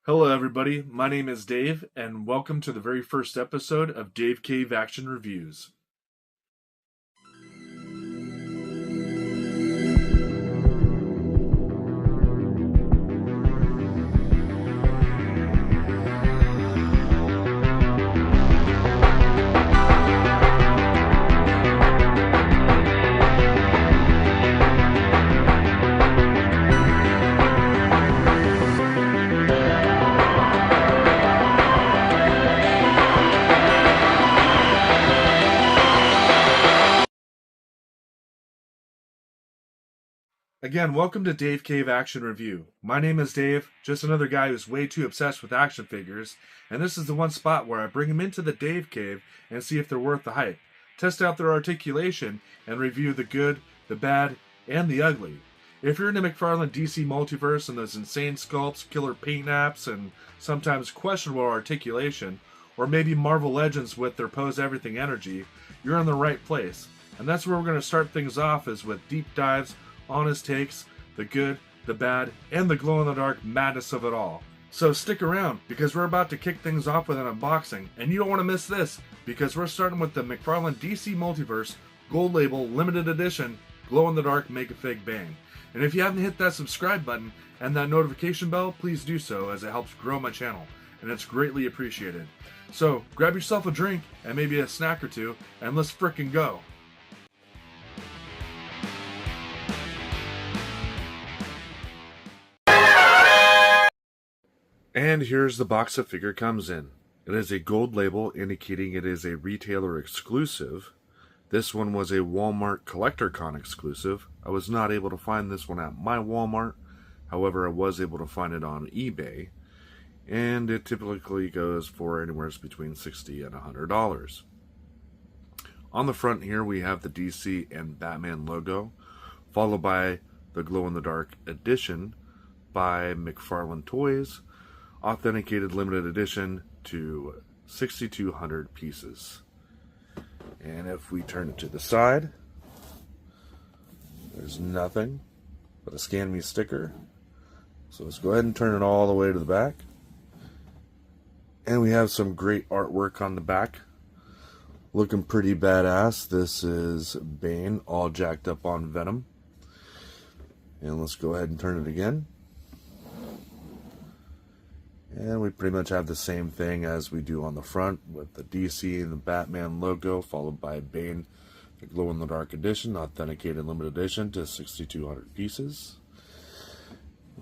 Hello, everybody. My name is Dave, and welcome to the very first episode of DaveCave Action Reviews. Again, welcome to DaveCave Action Review. My name is Dave, just another guy who's way too obsessed with action figures, and this is the one spot where I bring them into the Dave Cave and see if they're worth the hype, test out their articulation, and review the good, the bad, and the ugly. If you're into Mcfarlane DC Multiverse and those insane sculpts, killer paint apps, and sometimes questionable articulation, or maybe Marvel Legends with their pose everything energy, you're in the right place. And that's where we're going to start things off, is with deep dives, honest takes, the good, the bad, and the glow-in-the-dark madness of it all. So stick around, because we're about to kick things off with an unboxing, and you don't want to miss this, because we're starting with the Mcfarlane DC Multiverse Gold Label Limited Edition Glow-in-the-Dark Make-A-Fig Bane. And if you haven't hit that subscribe button and that notification bell, please do so, as it helps grow my channel, and it's greatly appreciated. So grab yourself a drink and maybe a snack or two, and let's frickin' go. And here's the box the figure comes in. It is a gold label indicating it is a retailer exclusive. This one was a Walmart CollectorCon exclusive. I was not able to find this one at my Walmart. However, I was able to find it on eBay. And it typically goes for anywhere between $60 and $100. On the front here we have the DC and Batman logo, followed by the glow-in-the-dark edition by Mcfarlane Toys, authenticated limited edition to 6,200 pieces. And if we turn it to the side, there's nothing but a Scan Me sticker. So let's go ahead and turn it all the way to the back. And we have some great artwork on the back, looking pretty badass. This is Bane, all jacked up on Venom. And let's go ahead and turn it again. And we pretty much have the same thing as we do on the front, with the DC and the Batman logo, followed by Bane, the glow-in-the-dark edition, authenticated limited edition to 6,200 pieces.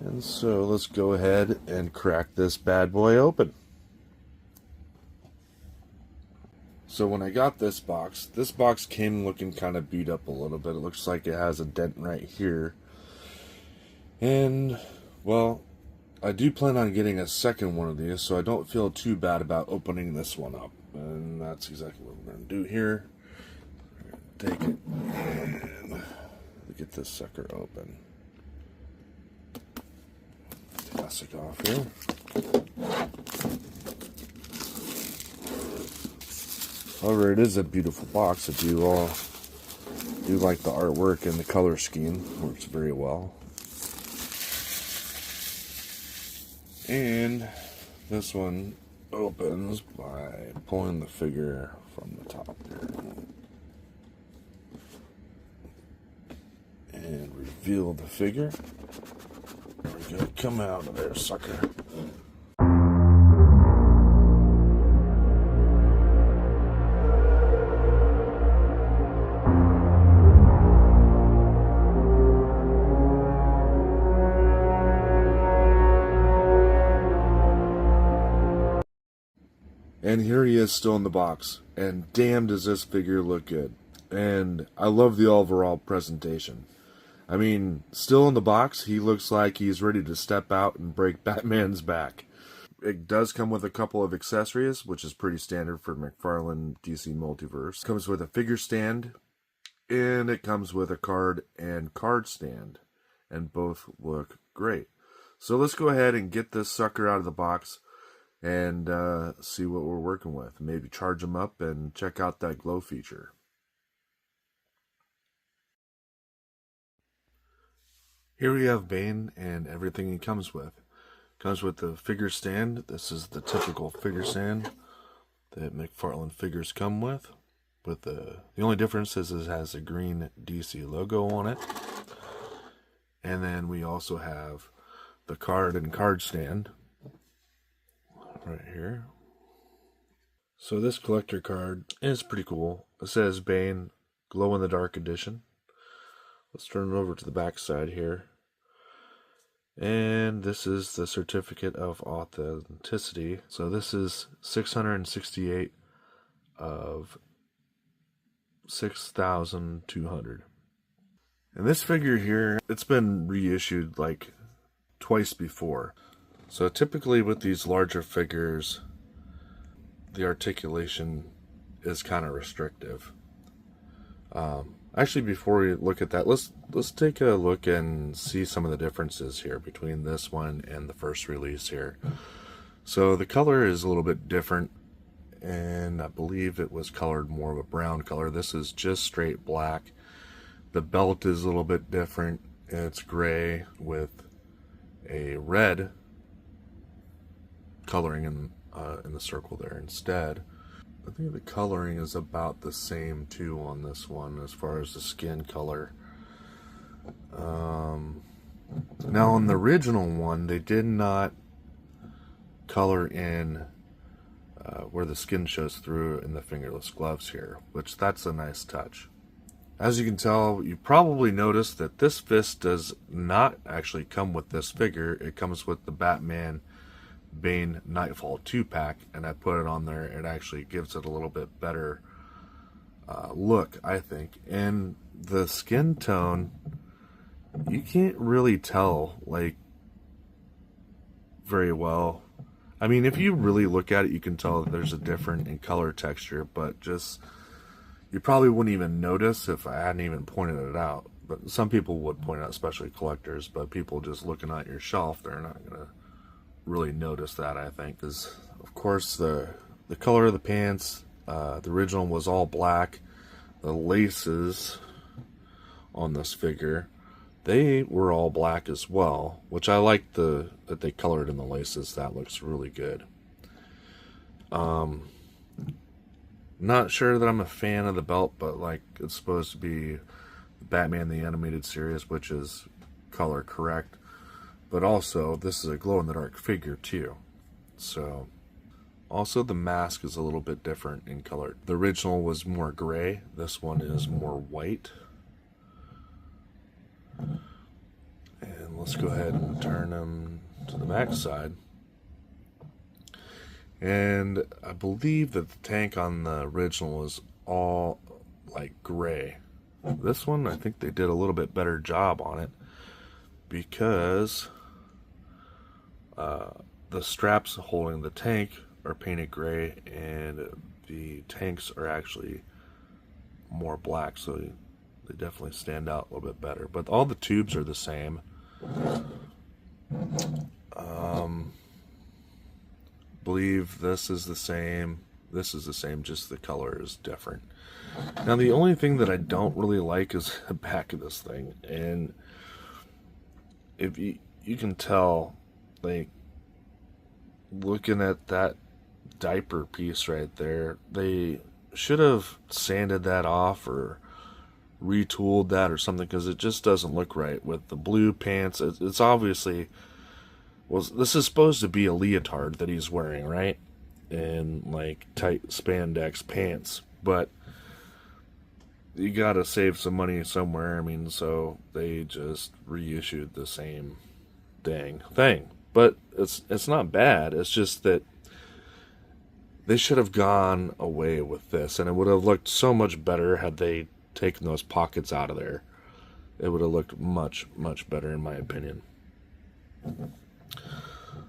And so let's go ahead and crack this bad boy open. So when I got this box came looking kind of beat up a little bit. It looks like it has a dent right here. And, well, I do plan on getting a second one of these, so I don't feel too bad about opening this one up. And that's exactly what we're going to do here. Take it and get this sucker open. Plastic off here. However, it is a beautiful box. I do like the artwork, and the color scheme works very well. And this one opens by pulling the figure from the top there. And reveal the figure. There we go. Come out of there, sucker. And here he is still in the box, and damn does this figure look good. And I love the overall presentation. I mean, still in the box, he looks like he's ready to step out and break Batman's back. It does come with a couple of accessories, which is pretty standard for Mcfarlane DC Multiverse. It comes with a figure stand, and it comes with a card and card stand, and both look great. So let's go ahead and get this sucker out of the box and see what we're working with. Maybe charge them up and check out that glow feature. Here we have Bane and everything he comes with. Comes with the figure stand. This is the typical figure stand that Mcfarlane figures come with. But the only difference is it has a green DC logo on it. And then we also have the card and card stand right here. So this collector card is pretty cool. It says Bane Glow in the Dark Edition. Let's turn it over to the back side here. And this is the certificate of authenticity. So this is 668 of 6,200. And this figure here, it's been reissued like twice before. So typically with these larger figures, the articulation is kind of restrictive. Actually, before we look at that, let's take a look and see some of the differences here between this one and the first release here. So the color is a little bit different, and I believe it was colored more of a brown color. This is just straight black. The belt is a little bit different. It's gray with a red coloring in the circle there instead. I think the coloring is about the same too on this one as far as the skin color. Now on the original one, they did not color in where the skin shows through in the fingerless gloves here, which that's a nice touch. As you can tell, you probably noticed that this fist does not actually come with this figure. It comes with the Batman Bane Nightfall 2-pack, and I put it on there. It actually gives it a little bit better look, I think. And the skin tone, you can't really tell like very well. I mean, if you really look at it, you can tell that there's a difference in color texture, but just you probably wouldn't even notice if I hadn't even pointed it out. But some people would point out, especially collectors, but people just looking at your shelf, they're not gonna really notice that, I think. Because of course the color of the pants, the original was all black. The laces on this figure, they were all black as well, which I like that they colored in the laces. That looks really good. Not sure that I'm a fan of the belt, but like it's supposed to be Batman the Animated Series, which is color correct. But also, this is a glow-in-the-dark figure, too. So, also the mask is a little bit different in color. The original was more gray. This one is more white. And let's go ahead and turn them to the back side. And I believe that the tank on the original was all, like, gray. This one, I think they did a little bit better job on it, because the straps holding the tank are painted gray, and the tanks are actually more black, so they definitely stand out a little bit better. But all the tubes are the same. Believe this is the same. This is the same, just the color is different. Now the only thing that I don't really like is the back of this thing, and if you can tell, like, looking at that diaper piece right there, they should have sanded that off or retooled that or something, because it just doesn't look right with the blue pants. It's obviously, well, this is supposed to be a leotard that he's wearing, right? And like tight spandex pants, but you gotta save some money somewhere. I mean, so they just reissued the same dang thing. But it's not bad. It's just that they should have gone away with this, and it would have looked so much better had they taken those pockets out of there. It would have looked much, much better, in my opinion.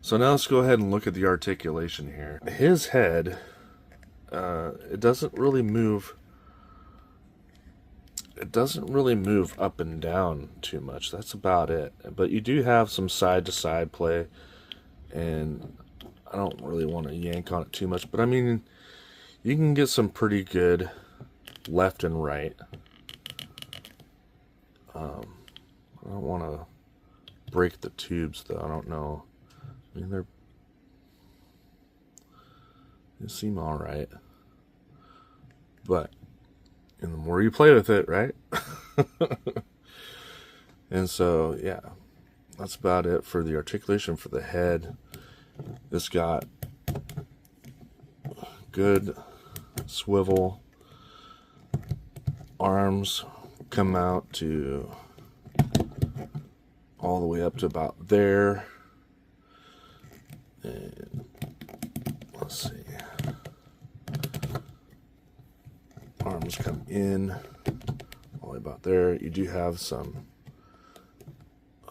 So now let's go ahead and look at the articulation here. His head, it doesn't really move. It doesn't really move up and down too much. That's about it. But you do have some side-to-side play, and I don't really want to yank on it too much. But I mean, you can get some pretty good left and right. I don't want to break the tubes, though. I don't know I mean, they seem all right, but the more you play with it, right? And so, yeah, that's about it for the articulation for the head. It's got good swivel. Arms come out to all the way up to about there. And let's see. Arms come in all the way about there. You do have some,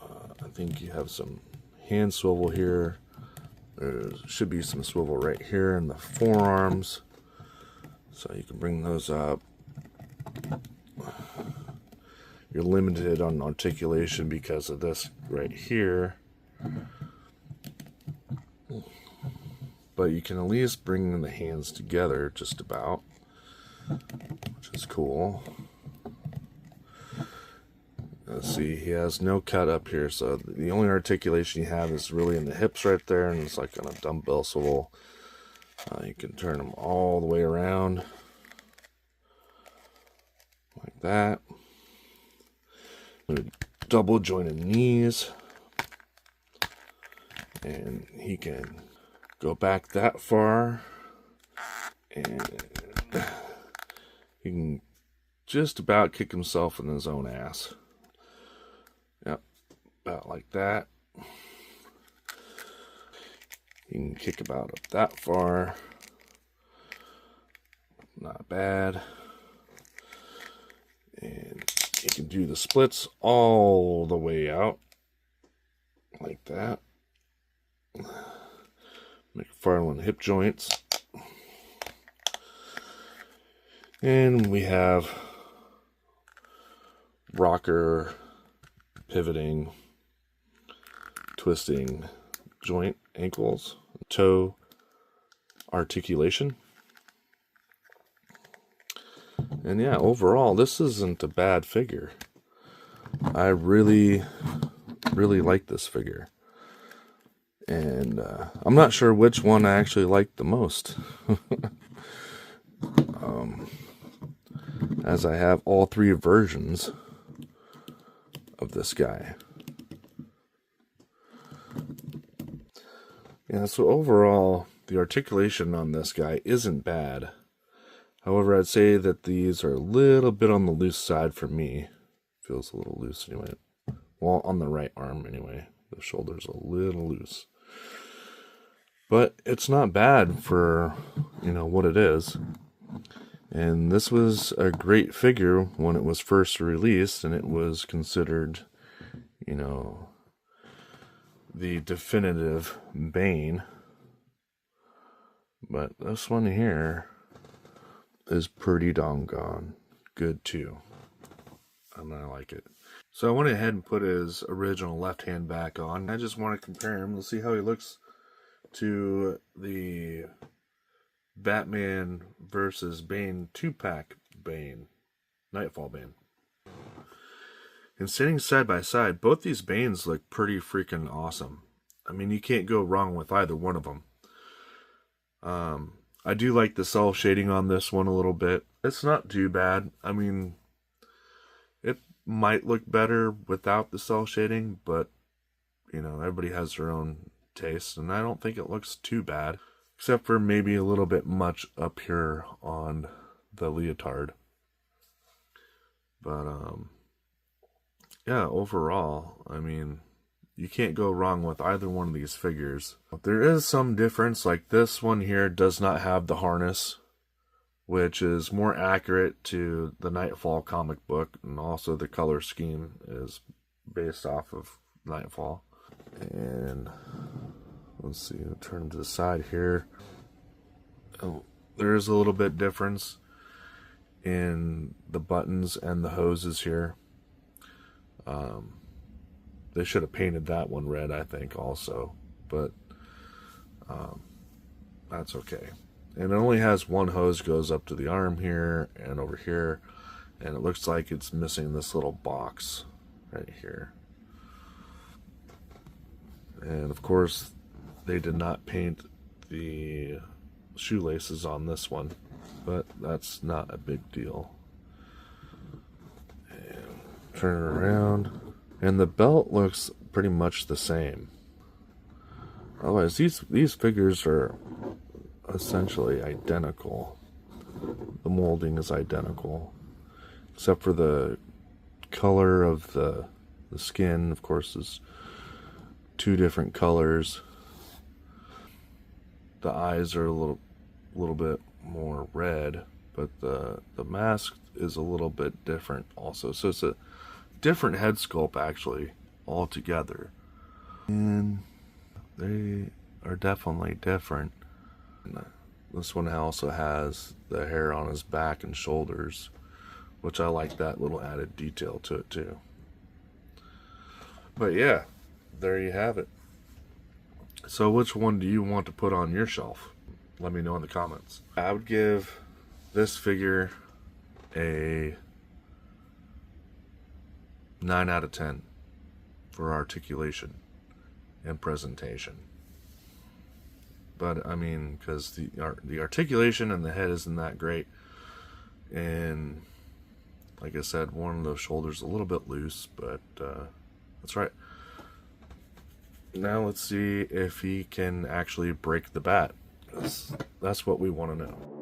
I think you have some hand swivel here. There should be some swivel right here in the forearms. So you can bring those up. You're limited on articulation because of this right here. But you can at least bring the hands together just about, which is cool. Let's see, he has no cut up here, so the only articulation you have is really in the hips right there, and it's like on a dumbbell swivel. You can turn them all the way around like that. Double jointed knees, and he can go back that far, and he can just about kick himself in his own ass. Yep, about like that. You can kick about up that far. Not bad. And you can do the splits all the way out like that. Mcfarlane hip joints. And we have rocker, pivoting, twisting joint ankles, toe articulation. And yeah, overall, this isn't a bad figure. I really like this figure. And I'm not sure which one I actually like the most. As I have all three versions of this guy. Yeah, so overall, the articulation on this guy isn't bad. However, I'd say that these are a little bit on the loose side for me. Feels a little loose anyway. Well, on the right arm anyway. The shoulder's a little loose. But it's not bad for, what it is. And this was a great figure when it was first released, and it was considered, the definitive Bane. But this one here is pretty doggone good too. And I like it. So I went ahead and put his original left hand back on. I just want to compare him. Let's see how he looks to the Batman versus Bane 2-pack Bane, Nightfall Bane. And sitting side by side, both these Banes look pretty freaking awesome. I mean, you can't go wrong with either one of them. I do like the cell shading on this one a little bit. It's not too bad. I mean, it might look better without the cell shading, but, everybody has their own taste, and I don't think it looks too bad, except for maybe a little bit much up here on the leotard. But, yeah, overall, I mean, you can't go wrong with either one of these figures. There is some difference, like this one here does not have the harness, which is more accurate to the Nightfall comic book, and also the color scheme is based off of Nightfall. And let's see, I'll turn to the side here. Oh, there's a little bit difference in the buttons and the hoses here. They should have painted that one red, I think, also, but that's okay. And it only has one hose goes up to the arm here and over here, and it looks like it's missing this little box right here. And of course, they did not paint the shoelaces on this one, but that's not a big deal. And turn it around, and the belt looks pretty much the same. Otherwise, these figures are essentially identical. The molding is identical, except for the color of the skin, of course, is two different colors. The eyes are a little bit more red, but the mask is a little bit different also. So it's a different head sculpt actually altogether. And they are definitely different. And this one also has the hair on his back and shoulders, which I like that little added detail to it too. But yeah, there you have it. So which one do you want to put on your shelf? Let me know in the comments. I would give this figure a 9 out of 10 for articulation and presentation. But I mean, because the articulation and the head isn't that great, and like I said, one of those shoulders a little bit loose, but that's right. Now let's see if he can actually break the bat. That's what we want to know.